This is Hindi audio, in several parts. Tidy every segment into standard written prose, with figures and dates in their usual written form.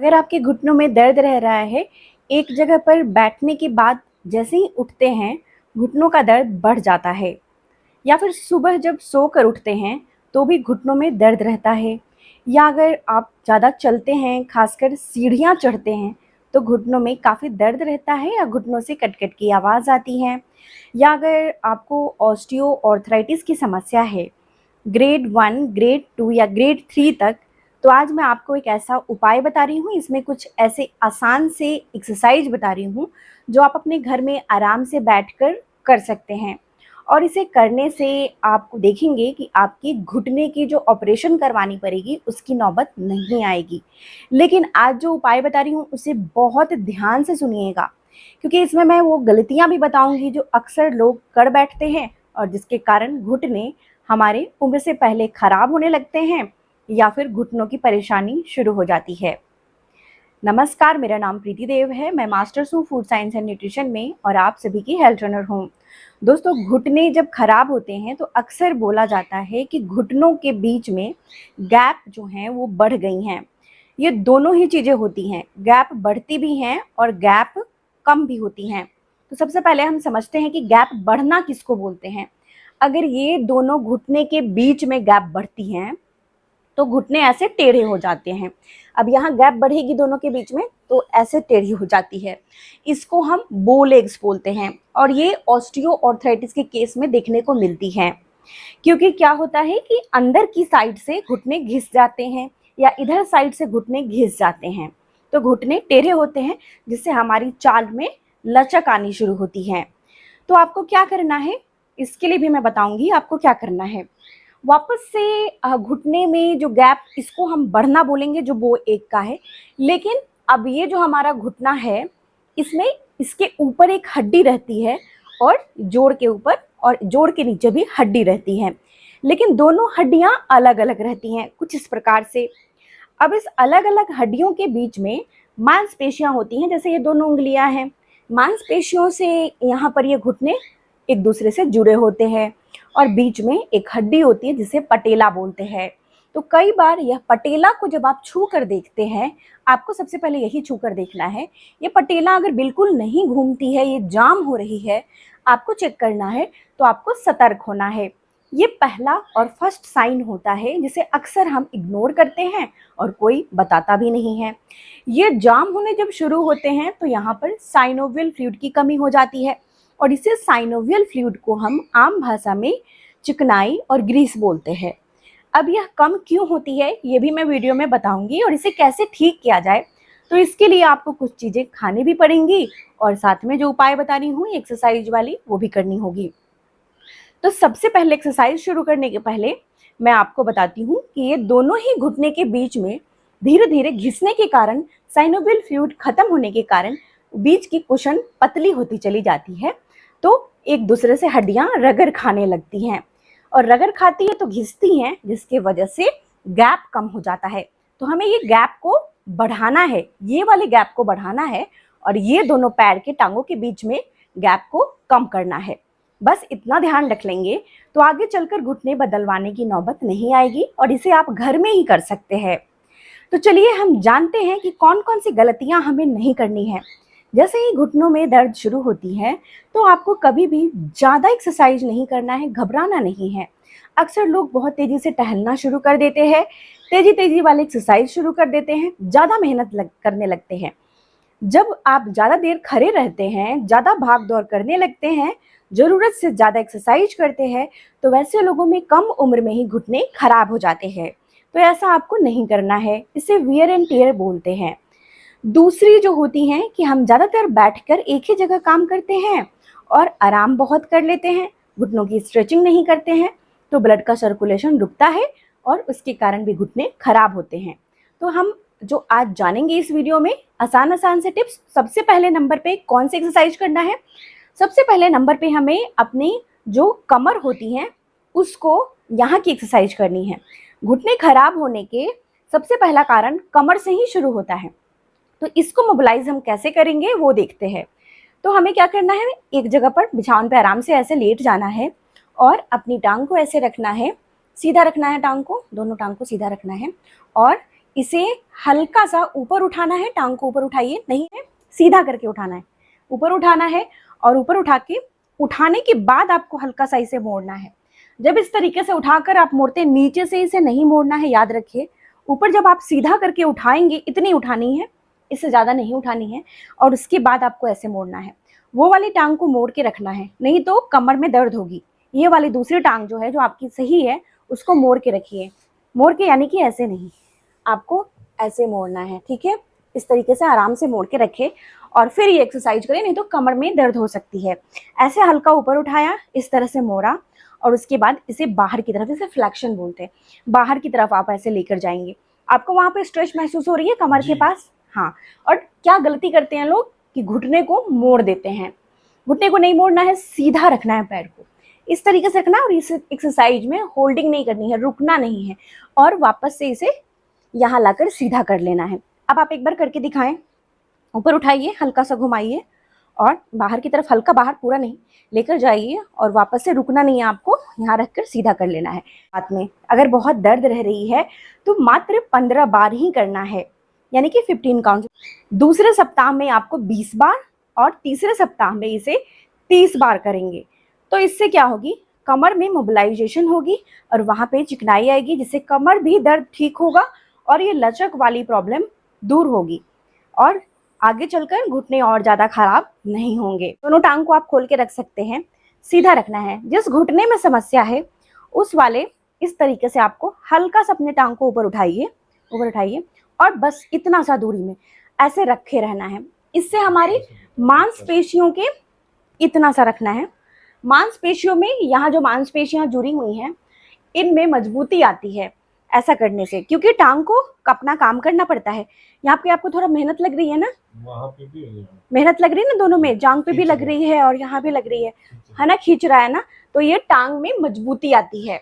अगर आपके घुटनों में दर्द रह रहा है, एक जगह पर बैठने के बाद जैसे ही उठते हैं, घुटनों का दर्द बढ़ जाता है, या फिर सुबह जब सोकर उठते हैं, तो भी घुटनों में दर्द रहता है, या अगर आप ज़्यादा चलते हैं, खासकर सीढ़ियाँ चढ़ते हैं, तो घुटनों में काफ़ी दर्द रहता है या घुटनों से कट-कट की आवाज़ आती है, या अगर आपको ऑस्टियोआर्थराइटिस की समस्या है, ग्रेड 1, ग्रेड 2 या ग्रेड 3 तक, तो आज मैं आपको एक ऐसा उपाय बता रही हूँ, इसमें कुछ ऐसे आसान से एक्सरसाइज बता रही हूँ, जो आप अपने घर में आराम से बैठकर कर सकते हैं। और इसे करने से आप देखेंगे कि आपकी घुटने की जो ऑपरेशन करवानी पड़ेगी, उसकी नौबत नहीं आएगी। लेकिन आज जो उपाय बता रही हूँ, उसे बहुत ध्यान से सुनिएगा, क्योंकि इसमें मैं वो गलतियाँ भी बताऊँगी जो अक्सर लोग कर बैठते हैं और जिसके कारण घुटने हमारे उम्र से पहले खराब होने लगते हैं या फिर घुटनों की परेशानी शुरू हो जाती है। नमस्कार, मेरा नाम प्रीति देव है। मैं मास्टर्स हूँ फूड साइंस एंड न्यूट्रिशन में और आप सभी की हेल्थ ट्रेनर हूँ। दोस्तों, घुटने जब खराब होते हैं तो अक्सर बोला जाता है कि घुटनों के बीच में गैप जो हैं वो बढ़ गई हैं। ये दोनों ही चीज़ें होती हैं, गैप बढ़ती भी हैं और गैप कम भी होती हैं। तो सबसे पहले हम समझते हैं कि गैप बढ़ना किसको बोलते हैं। अगर ये दोनों घुटने के बीच में गैप बढ़ती हैं, तो घुटने ऐसे टेढ़े हो जाते हैं। अब यहाँ गैप बढ़ेगी दोनों के बीच में, तो ऐसे टेढ़ी हो जाती है। इसको हम बो लेग्स बोलते हैं और ये ऑस्टियोआर्थराइटिस के केस में देखने को मिलती है, क्योंकि क्या होता है कि अंदर की साइड से घुटने घिस जाते हैं या इधर साइड से घुटने घिस जाते हैं, तो घुटने टेढ़े होते हैं, जिससे हमारी चाल में लचक आनी शुरू होती है। तो आपको क्या करना है, इसके लिए भी मैं बताऊंगी आपको क्या करना है। वापस से घुटने में जो गैप, इसको हम बढ़ना बोलेंगे, जो वो एक का है। लेकिन अब ये जो हमारा घुटना है, इसमें इसके ऊपर एक हड्डी रहती है और जोड़ के ऊपर और जोड़ के नीचे भी हड्डी रहती है, लेकिन दोनों हड्डियां अलग अलग रहती हैं कुछ इस प्रकार से। अब इस अलग अलग हड्डियों के बीच में मांसपेशियां होती हैं, जैसे ये दोनों उंगलियां हैं। मांसपेशियों से यहाँ पर ये घुटने एक दूसरे से जुड़े होते हैं और बीच में एक हड्डी होती है जिसे पटेला बोलते हैं। तो कई बार यह पटेला को जब आप छू कर देखते हैं, आपको सबसे पहले यही छू कर देखना है। ये पटेला अगर बिल्कुल नहीं घूमती है, ये जाम हो रही है, आपको चेक करना है, तो आपको सतर्क होना है। ये पहला और फर्स्ट साइन होता है, जिसे अक्सर हम इग्नोर करते हैं और कोई बताता भी नहीं है। ये जाम होने जब शुरू होते हैं, तो यहाँ पर साइनोवियल फ्लूइड की कमी हो जाती है और इसे साइनोवियल फ्लूइड को हम आम भाषा में चिकनाई और ग्रीस बोलते हैं। अब यह कम क्यों होती है, ये भी मैं वीडियो में बताऊंगी, और इसे कैसे ठीक किया जाए। तो इसके लिए आपको कुछ चीज़ें खानी भी पड़ेंगी और साथ में जो उपाय बता रही हूँ एक्सरसाइज वाली, वो भी करनी होगी। तो सबसे पहले एक्सरसाइज शुरू करने के पहले मैं आपको बताती हूँ कि ये दोनों ही घुटने के बीच में धीरे धीरे घिसने के कारण, साइनोवियल फ्लूइड खत्म होने के कारण बीच की कुशन पतली होती चली जाती है, तो एक दूसरे से हड्डियां रगड़ खाने लगती हैं और रगड़ खाती है तो घिसती हैं, जिसके वजह से गैप कम हो जाता है। तो हमें ये गैप को बढ़ाना है, ये वाले गैप को बढ़ाना है और ये दोनों पैर के टांगों के बीच में गैप को कम करना है। बस इतना ध्यान रख लेंगे तो आगे चलकर घुटने बदलवाने की नौबत नहीं आएगी और इसे आप घर में ही कर सकते हैं। तो चलिए हम जानते हैं कि कौन कौन सी गलतियां हमें नहीं करनी है। जैसे ही घुटनों में दर्द शुरू होती है, तो आपको कभी भी ज़्यादा एक्सरसाइज नहीं करना है, घबराना नहीं है। अक्सर लोग बहुत तेज़ी से टहलना शुरू कर देते हैं, तेज़ी वाले एक्सरसाइज शुरू कर देते हैं, ज़्यादा मेहनत करने लगते हैं। जब आप ज़्यादा देर खड़े रहते हैं, ज़्यादा भाग दौड़ करने लगते हैं, ज़रूरत से ज़्यादा एक्सरसाइज करते हैं, तो वैसे लोगों में कम उम्र में ही घुटने खराब हो जाते हैं। तो ऐसा आपको नहीं करना है, इसे वियर एंड टियर बोलते हैं। दूसरी जो होती हैं कि हम ज़्यादातर बैठकर एक ही जगह काम करते हैं और आराम बहुत कर लेते हैं, घुटनों की स्ट्रेचिंग नहीं करते हैं, तो ब्लड का सर्कुलेशन रुकता है और उसके कारण भी घुटने खराब होते हैं। तो हम जो आज जानेंगे इस वीडियो में, आसान से टिप्स। सबसे पहले नंबर पे कौन सी एक्सरसाइज करना है, सबसे पहले नंबर पे हमें अपनी जो कमर होती है उसको, यहाँ की एक्सरसाइज करनी है। घुटने खराब होने के सबसे पहला कारण कमर से ही शुरू होता है, तो इसको मोबिलाइज हम कैसे करेंगे वो देखते हैं। तो हमें क्या करना है, एक जगह पर बिछावन पे आराम से ऐसे लेट जाना है और अपनी टांग को ऐसे रखना है, सीधा रखना है टांग को, दोनों टांग को सीधा रखना है और इसे हल्का सा ऊपर उठाना है, टांग को ऊपर उठाइए, नहीं है सीधा करके उठाना है, ऊपर उठाना है और ऊपर उठा के उठाने के बाद आपको हल्का सा इसे मोड़ना है। जब इस तरीके से उठाकर आप मोड़ते हैं, नीचे से इसे नहीं मोड़ना है, याद रखिए। ऊपर जब आप सीधा करके उठाएंगे, इतनी उठानी है, इससे ज़्यादा नहीं उठानी है, और उसके बाद आपको ऐसे मोड़ना है। वो वाली टांग को मोड़ के रखना है, नहीं तो कमर में दर्द होगी। ये वाली दूसरी टांग जो है, जो आपकी सही है, उसको मोड़ के रखिए। मोड़ के यानी कि ऐसे नहीं, आपको ऐसे मोड़ना है, ठीक है। इस तरीके से आराम से मोड़ के रखें और फिर ये एक्सरसाइज करें, नहीं तो कमर में दर्द हो सकती है। ऐसे हल्का ऊपर उठाया, इस तरह से मोड़ा, और उसके बाद इसे बाहर की तरफ, इसे फ्लेक्शन बोलते हैं, बाहर की तरफ आप ऐसे लेकर जाएंगे। आपको वहां पे स्ट्रेच महसूस हो रही है कमर के पास? हाँ। और क्या गलती करते हैं लोग कि घुटने को मोड़ देते हैं। घुटने को नहीं मोड़ना है, सीधा रखना है पैर को, इस तरीके से रखना है। और इस एक्सरसाइज में होल्डिंग नहीं करनी है, रुकना नहीं है, और वापस से इसे यहाँ लाकर सीधा कर लेना है। अब आप एक बार करके दिखाएं। ऊपर उठाइए, हल्का सा घुमाइए और बाहर की तरफ, हल्का बाहर, पूरा नहीं, लेकर जाइए और वापस से रुकना नहीं है, आपको यहाँ रखकर सीधा कर लेना है। हाथ में अगर बहुत दर्द रह रही है तो मात्र 15 बार ही करना है, यानी कि 15 काउंट। दूसरे सप्ताह में आपको 20 बार और तीसरे सप्ताह में इसे 30 बार करेंगे। तो इससे क्या होगी, कमर में मोबिलाइजेशन होगी और वहाँ पे चिकनाई आएगी, जिससे कमर भी दर्द ठीक होगा और ये लचक वाली प्रॉब्लम दूर होगी, और आगे चलकर घुटने और ज़्यादा खराब नहीं होंगे। दोनों टांग को आप खोल के रख सकते हैं, सीधा रखना है। जिस घुटने में समस्या है उस वाले इस तरीके से आपको हल्का सा अपने टांग को ऊपर उठाइए, ऊपर उठाइए, और बस इतना सा दूरी में ऐसे रखे रहना है। इससे हमारी मांसपेशियों के, इतना सा रखना है, मांसपेशियों में, यहाँ जो मांसपेशियां जुड़ी हुई हैं इनमें मजबूती आती है ऐसा करने से, क्योंकि टांग को अपना काम करना पड़ता है। यहाँ पे आपको थोड़ा मेहनत लग रही है ना, वहाँ पे भी मेहनत लग रही है ना, दोनों में, जांग पे भी लग रही है और यहाँ भी लग रही है ना, खींच रहा है ना, तो ये टांग में मजबूती आती है।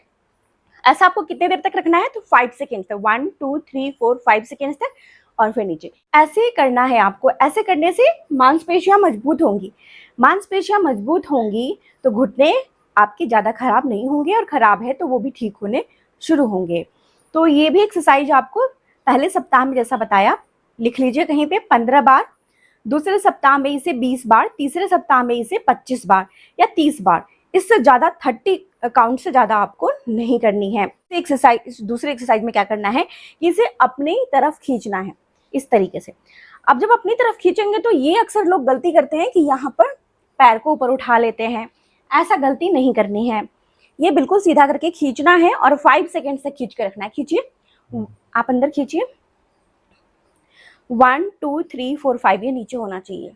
ऐसा आपको कितने देर तक रखना है, तो 5 सेकेंड तक, 1 2 3 4 5 सेकेंड तक, और फिर नीचे ऐसे करना है आपको। ऐसे करने से मांसपेशियां मजबूत होंगी, मांसपेशियां मजबूत होंगी तो घुटने आपके ज़्यादा खराब नहीं होंगे, और खराब है तो वो भी ठीक होने शुरू होंगे। तो ये भी एक्सरसाइज आपको पहले सप्ताह में जैसा बताया, लिख लीजिए कहीं पे, 15 बार, दूसरे सप्ताह में इसे 20 बार, तीसरे सप्ताह में इसे 25 बार या 30 बार। इससे ज़्यादा 30 काउंट से ज़्यादा आपको नहीं करनी है। एक्सरसाइज, दूसरे एक्सरसाइज में क्या करना है कि इसे अपनी तरफ खींचना है, इस तरीके से। अब जब अपनी तरफ खींचेंगे तो ये अक्सर लोग गलती करते हैं कि यहाँ पर पैर को ऊपर उठा लेते हैं। ऐसा गलती नहीं करनी है, ये बिल्कुल सीधा करके खींचना है और 5 सेकेंड तक खींच के रखना है। खींचिए, आप अंदर खींचिए, 1 2 3 4 5, ये नीचे होना चाहिए।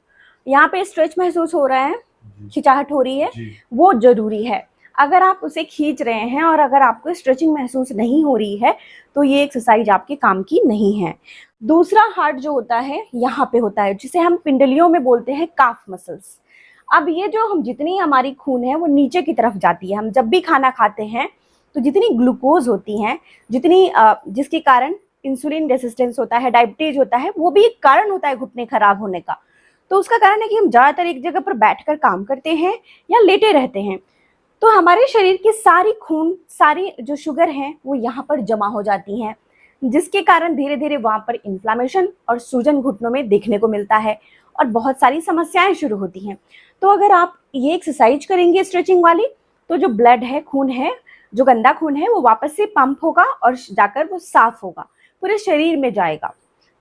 यहाँ पे स्ट्रेच महसूस हो रहा है, खिंचाहट हो रही है, वो जरूरी है। अगर आप उसे खींच रहे हैं और अगर आपको स्ट्रेचिंग महसूस नहीं हो रही है तो ये एक्सरसाइज आपके काम की नहीं है। दूसरा हार्ट जो होता है यहाँ पे होता है, जिसे हम पिंडलियों में बोलते हैं काफ मसल्स। अब ये जो हम, जितनी हमारी खून है वो नीचे की तरफ जाती है। हम जब भी खाना खाते हैं तो जितनी ग्लूकोज होती है, जितनी जिसके कारण इंसुलिन रेसिस्टेंस होता है, डायबिटीज होता है, वो भी एक कारण होता है घुटने खराब होने का। तो उसका कारण है कि हम ज़्यादातर एक जगह पर बैठकर काम करते हैं या लेटे रहते हैं, तो हमारे शरीर की सारी खून, सारी जो शुगर हैं वो यहाँ पर जमा हो जाती हैं, जिसके कारण धीरे धीरे वहाँ पर इन्फ्लामेशन और सूजन घुटनों में देखने को मिलता है और बहुत सारी समस्याएं शुरू होती हैं। तो अगर आप ये एक्सरसाइज करेंगे स्ट्रेचिंग वाली, तो जो ब्लड है, खून है, जो गंदा खून है, वो वापस से पंप होगा और जाकर वो साफ होगा, पूरे शरीर में जाएगा,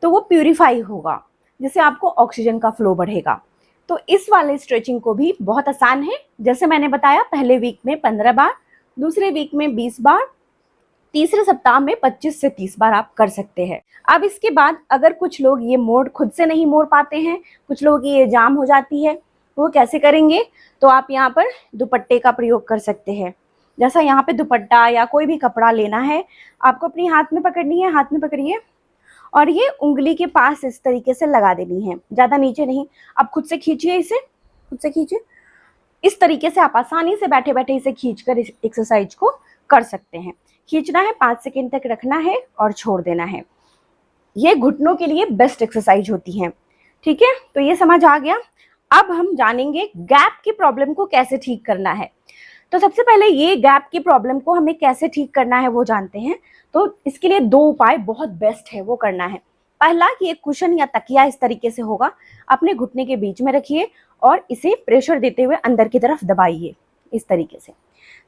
तो वो प्यूरिफाई होगा, जिससे आपको ऑक्सीजन का फ्लो बढ़ेगा। तो इस वाले स्ट्रेचिंग को भी बहुत आसान है, जैसे मैंने बताया, पहले वीक में 15 बार, दूसरे वीक में 20 बार, तीसरे सप्ताह में 25 से 30 बार आप कर सकते हैं। अब इसके बाद अगर कुछ लोग ये मोड़ खुद से नहीं मोड़ पाते हैं, कुछ लोगों की ये जाम हो जाती है, वो कैसे करेंगे, तो आप यहाँ पर दुपट्टे का प्रयोग कर सकते हैं। जैसा यहाँ पे दुपट्टा या कोई भी कपड़ा लेना है, आपको अपनी हाथ में पकड़नी है, हाथ में पकड़िए और ये उंगली के पास इस तरीके से लगा देनी है, ज़्यादा नीचे नहीं। आप खुद से खींचिए, इसे खुद से खींचिए। इस तरीके से आप आसानी से बैठे बैठे इसे खींचकर इस एक्सरसाइज को कर सकते हैं। खींचना है, 5 सेकेंड तक रखना है और छोड़ देना है। ये घुटनों के लिए बेस्ट एक्सरसाइज होती है। ठीक है, तो ये समझ आ गया। अब हम जानेंगे गैप की प्रॉब्लम को कैसे ठीक करना है। तो सबसे पहले ये गैप की प्रॉब्लम को हमें कैसे ठीक करना है वो जानते हैं। तो इसके लिए 2 उपाय बहुत बेस्ट है, वो करना है। पहला कि एक कुशन या तकिया इस तरीके से होगा, अपने घुटने के बीच में रखिए और इसे प्रेशर देते हुए अंदर की तरफ दबाइए। इस तरीके से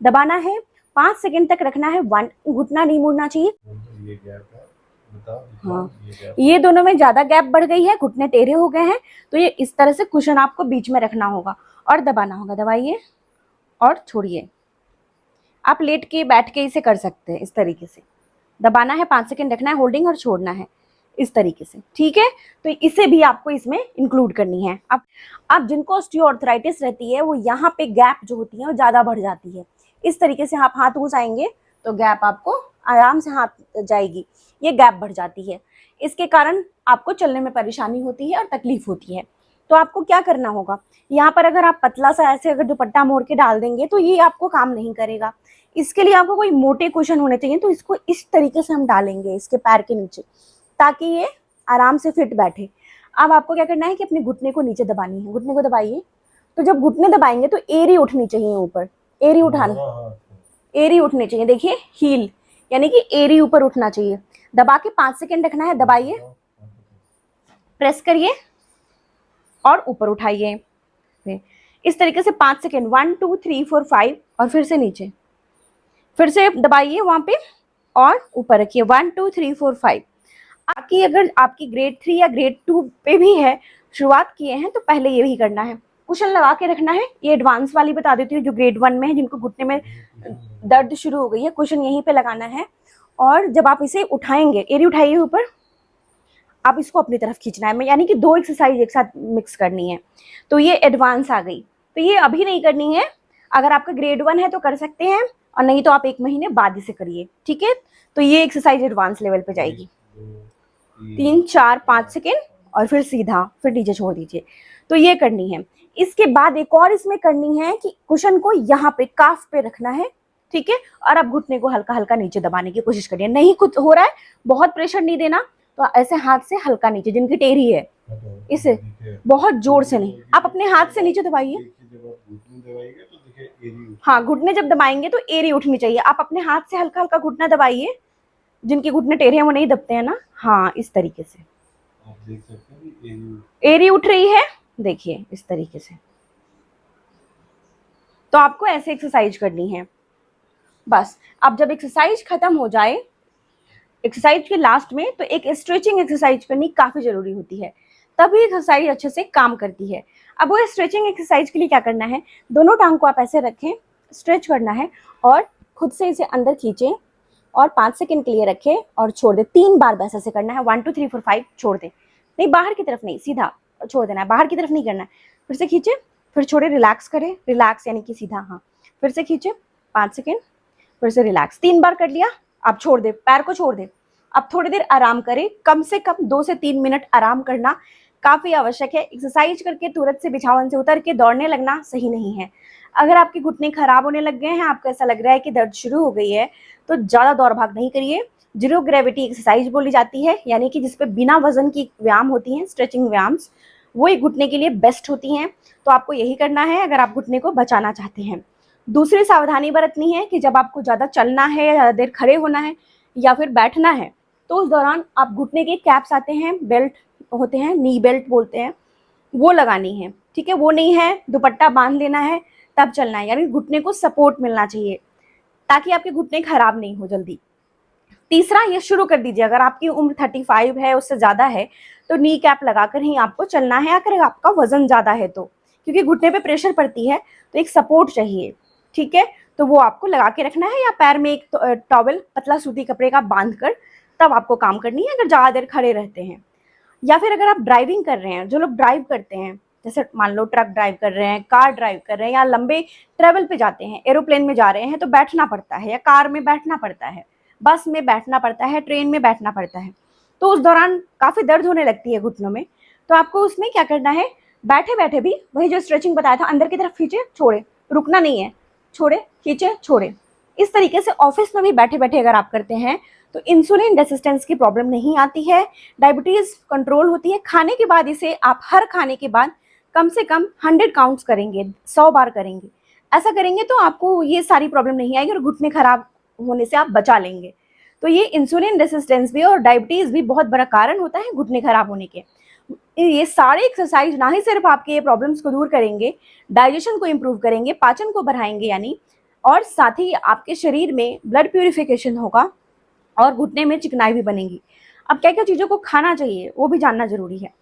दबाना है, 5 सेकंड तक रखना है, घुटना नहीं मुड़ना चाहिए। ये गैप है, बताओ। हाँ, ये दोनों में ज्यादा गैप बढ़ गई है, घुटने टेढ़े हो गए हैं, तो ये इस तरह से कुशन आपको बीच में रखना होगा और दबाना होगा। दबाइए और छोड़िए। आप लेट के बैठ के इसे कर सकते हैं। इस तरीके से दबाना है, 5 सेकंड रखना है होल्डिंग और छोड़ना है इस तरीके से, ठीक है। तो इसे भी आपको इसमें इंक्लूड करनी है। अब जिनको ऑस्टियोआर्थराइटिस रहती है, वो यहाँ पे गैप जो होती है वो ज्यादा बढ़ जाती है। इस तरीके से आप हाथ घुसाएंगे तो गैप आपको आराम से हाथ जाएगी, ये गैप बढ़ जाती है। इसके कारण आपको चलने में परेशानी होती है और तकलीफ होती है। तो आपको क्या करना होगा, यहाँ पर अगर आप पतला सा ऐसे अगर दुपट्टा मोड़ के डाल देंगे तो ये आपको काम नहीं करेगा। इसके लिए आपको कोई मोटे कुशन होने चाहिए, तो इसको इस तरीके से हम डालेंगे इसके पैर के नीचे, ताकि ये आराम से फिट बैठे। अब आपको क्या करना है कि अपने घुटने को नीचे दबानी है, घुटने को दबाइए। तो जब घुटने दबाएंगे तो एरी उठनी चाहिए ऊपर, एरी उठाना, एरी उठनी चाहिए। देखिए हील यानी कि एरी ऊपर उठना चाहिए। दबा के 5 सेकंड रखना है, दबाइए, प्रेस करिए और ऊपर उठाइए। इस तरीके से 5 सेकंड, 1 2 3 4 5 और फिर से नीचे, फिर से दबाइए वहां पे और ऊपर रखिए 1 2 3 4 5। आपकी अगर आपकी ग्रेड 3 या ग्रेड 2 पे भी है, शुरुआत किए हैं, तो पहले ये भी करना है। कुशन लगा के रखना है। ये एडवांस वाली बता देती हूँ, जो ग्रेड 1 में है, जिनको घुटने में दर्द शुरू हो गई है, कुशन यहीं पे लगाना है। और जब आप इसे उठाएंगे, एरी उठाइए ऊपर, आप इसको अपनी तरफ खींचना है, यानी कि 2 एक्सरसाइज एक साथ मिक्स करनी है। तो ये एडवांस आ गई, तो ये अभी नहीं करनी है। अगर आपका ग्रेड 1 है तो कर सकते हैं, और नहीं तो आप 1 महीने बाद इसे करिए, ठीक है। तो ये एक्सरसाइज एडवांस लेवल पे जाएगी। 3 4 5 सेकेंड और फिर सीधा, फिर नीचे छोड़ दीजिए। तो ये करनी है। इसके बाद एक और इसमें करनी है कि कुशन को यहाँ पे काफ पे रखना है, ठीक है। और आप घुटने को हल्का हल्का नीचे दबाने की कोशिश करिए। नहीं कुछ हो रहा है, बहुत प्रेशर नहीं देना, तो ऐसे हाथ से हल्का नीचे, जिनकी टेढ़ी है इसे बहुत जोर से नहीं, आप अपने हाथ से नीचे दबाइए। हाँ, घुटने जब दबाएंगे तो एरी उठनी चाहिए। आप अपने हाथ से हल्का हल्का घुटना दबाइए, जिनके घुटने टेढ़े हैं वो नहीं दबते हैं ना। हाँ, इस तरीके से आप देख सकते हैं कि एरी उठ रही है, देखिए इस तरीके से। तो आपको ऐसे एक्सरसाइज करनी है बस। अब जब एक्सरसाइज खत्म हो जाए, एक्सरसाइज के लास्ट में, तो एक स्ट्रेचिंग एक्सरसाइज करनी काफी जरूरी होती है, तभी एक्सरसाइज अच्छे से काम करती है। अब वो स्ट्रेचिंग एक्सरसाइज के लिए क्या करना है, दोनों टांग को आप ऐसे रखें, स्ट्रेच करना है और खुद से इसे अंदर खींचें और 5 सेकंड के लिए रखें और छोड़ दें। 3 बार बस ऐसे करना है, 1 2 3 4 5 छोड़ दें। नहीं, बाहर की तरफ नहीं, सीधा छोड़ देना है, बाहर की तरफ नहीं करना है। फिर से खींचे, फिर छोड़े, रिलैक्स करें, रिलैक्स यानी कि सीधा, हाँ। फिर से खींचे 5 सेकंड, फिर से रिलैक्स। 3 बार कर लिया, अब छोड़ दे, पैर को छोड़ दे। अब थोड़ी देर आराम करें, कम से कम 2 से 3 मिनट आराम करना काफी आवश्यक है। एक्सरसाइज करके तुरंत से बिछावन से उतर के दौड़ने लगना सही नहीं है। अगर आपके घुटने खराब होने लग गए हैं, आपको ऐसा लग रहा है कि दर्द शुरू हो गई है, तो ज्यादा दौड़ भाग नहीं करिए। जीरो ग्रेविटी एक्सरसाइज बोली जाती है, यानी कि जिसपे बिना वजन की व्यायाम होती हैं, स्ट्रेचिंग व्यायाम्स, वो एक घुटने के लिए बेस्ट होती हैं। तो आपको यही करना है अगर आप घुटने को बचाना चाहते हैं। दूसरी सावधानी बरतनी है कि जब आपको ज्यादा चलना है या ज्यादा देर खड़े होना है या फिर बैठना है, तो उस दौरान आप घुटने के कैप्स आते हैं, बेल्ट होते हैं, नी बेल्ट बोलते हैं, वो लगानी है, ठीक है। वो नहीं है, दुपट्टा बांध लेना है, तब चलना है, यानी घुटने को सपोर्ट मिलना चाहिए ताकि आपके घुटने खराब नहीं हो जल्दी। तीसरा, ये शुरू कर दीजिए, अगर आपकी उम्र 35 है, उससे ज्यादा है, तो नी कैप लगाकर ही आपको चलना है, अगर आपका वजन ज्यादा है तो, क्योंकि घुटने पे प्रेशर पड़ती है, तो एक सपोर्ट चाहिए, ठीक है। तो वो आपको लगा के रखना है, या पैर में एक टॉवल पतला सूती कपड़े का बांध कर तब आपको काम करनी है, अगर ज्यादा देर खड़े रहते हैं। या फिर अगर आप ड्राइविंग कर रहे हैं, जो लोग ड्राइव करते हैं, जैसे मान लो ट्रक ड्राइव कर रहे हैं, कार ड्राइव कर रहे हैं, या लंबे ट्रेवल पे जाते हैं, एरोप्लेन में जा रहे हैं, तो बैठना पड़ता है, या कार में बैठना पड़ता है, बस में बैठना पड़ता है, ट्रेन में बैठना पड़ता है, तो उस दौरान काफी दर्द होने लगती है घुटनों में। तो आपको उसमें क्या करना है, बैठे बैठे भी वही जो स्ट्रेचिंग बताया था, अंदर की तरफ खींचे छोड़े, रुकना नहीं है, छोड़े खींचे छोड़े। इस तरीके से ऑफिस में भी बैठे बैठे अगर आप करते हैं तो इंसुलिन रेसिस्टेंस की प्रॉब्लम नहीं आती है, डायबिटीज कंट्रोल होती है। खाने के बाद इसे आप हर खाने के बाद कम से कम 100 काउंट्स करेंगे, 100 बार करेंगे। ऐसा करेंगे तो आपको ये सारी प्रॉब्लम नहीं आएगी और घुटने खराब होने से आप बचा लेंगे। तो ये इंसुलिन रेसिस्टेंस भी और डायबिटीज़ भी बहुत बड़ा कारण होता है घुटने खराब होने के। ये सारे एक्सरसाइज ना ही सिर्फ आपके ये प्रॉब्लम्स को दूर करेंगे, डाइजेशन को इम्प्रूव करेंगे, पाचन को बढ़ाएंगे यानी, और साथ ही आपके शरीर में ब्लड प्यूरिफिकेशन होगा और घुटने में चिकनाई भी बनेगी। अब क्या क्या चीज़ों को खाना चाहिए वो भी जानना जरूरी है।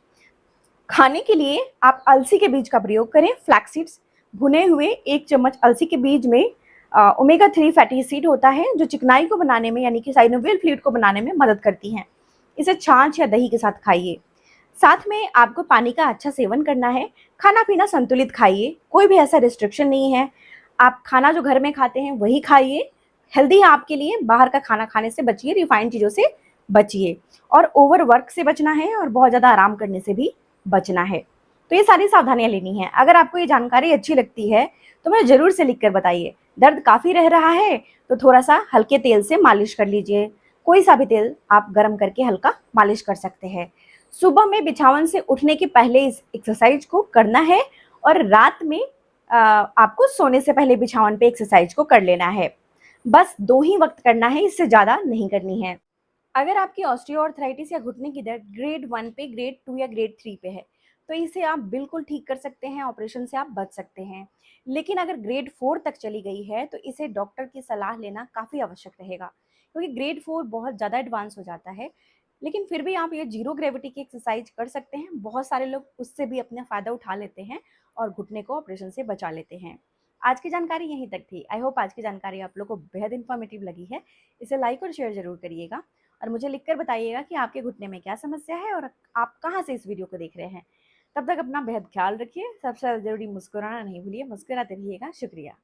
खाने के लिए आप अलसी के बीज का प्रयोग करें, फ्लैक्स सीड्स। भुने हुए 1 चम्मच अलसी के बीज में ओमेगा 3 फैटी एसिड होता है जो चिकनाई को बनाने में यानी कि साइनोवियल फ्लूइड को बनाने में मदद करती हैं। इसे छाछ या दही के साथ खाइए। साथ में आपको पानी का अच्छा सेवन करना है। खाना पीना संतुलित खाइए, कोई भी ऐसा रिस्ट्रिक्शन नहीं है। आप खाना जो घर में खाते हैं वही खाइए। हेल्दी है आपके लिए, बाहर का खाना खाने से बचिए, रिफाइंड चीज़ों से बचिए, और ओवर वर्क से बचना है और बहुत ज़्यादा आराम करने से भी बचना है। तो ये सारी सावधानियां लेनी है। अगर आपको ये जानकारी अच्छी लगती है तो मुझे ज़रूर से लिख कर बताइए। दर्द काफ़ी रह रहा है तो थोड़ा सा हल्के तेल से मालिश कर लीजिए। कोई सा भी तेल आप गर्म करके हल्का मालिश कर सकते हैं। सुबह में बिछावन से उठने के पहले इस एक्सरसाइज को करना है, और रात में आपको सोने से पहले बिछावन पे एक्सरसाइज को कर लेना है। बस 2 ही वक्त करना है, इससे ज़्यादा नहीं करनी है। अगर आपकी ऑस्टियोआर्थराइटिस या घुटने की दर्द ग्रेड 1 पे, ग्रेड 2 या ग्रेड 3 पे है, तो इसे आप बिल्कुल ठीक कर सकते हैं, ऑपरेशन से आप बच सकते हैं। लेकिन अगर ग्रेड 4 तक चली गई है तो इसे डॉक्टर की सलाह लेना काफ़ी आवश्यक रहेगा, क्योंकि ग्रेड 4 बहुत ज़्यादा एडवांस हो जाता है। लेकिन फिर भी आप ये जीरो ग्रेविटी की एक्सरसाइज कर सकते हैं। बहुत सारे लोग उससे भी अपना फ़ायदा उठा लेते हैं और घुटने को ऑपरेशन से बचा लेते हैं। आज की जानकारी यहीं तक थी। आई होप आज की जानकारी आप लोग को बेहद इन्फॉर्मेटिव लगी है। इसे लाइक और शेयर ज़रूर करिएगा, और मुझे लिखकर बताइएगा कि आपके घुटने में क्या समस्या है और आप कहाँ से इस वीडियो को देख रहे हैं। तब तक अपना बेहद ख्याल रखिए। सबसे ज़रूरी मुस्कुराना नहीं भूलिए। मुस्कुराते रहिएगा। शुक्रिया।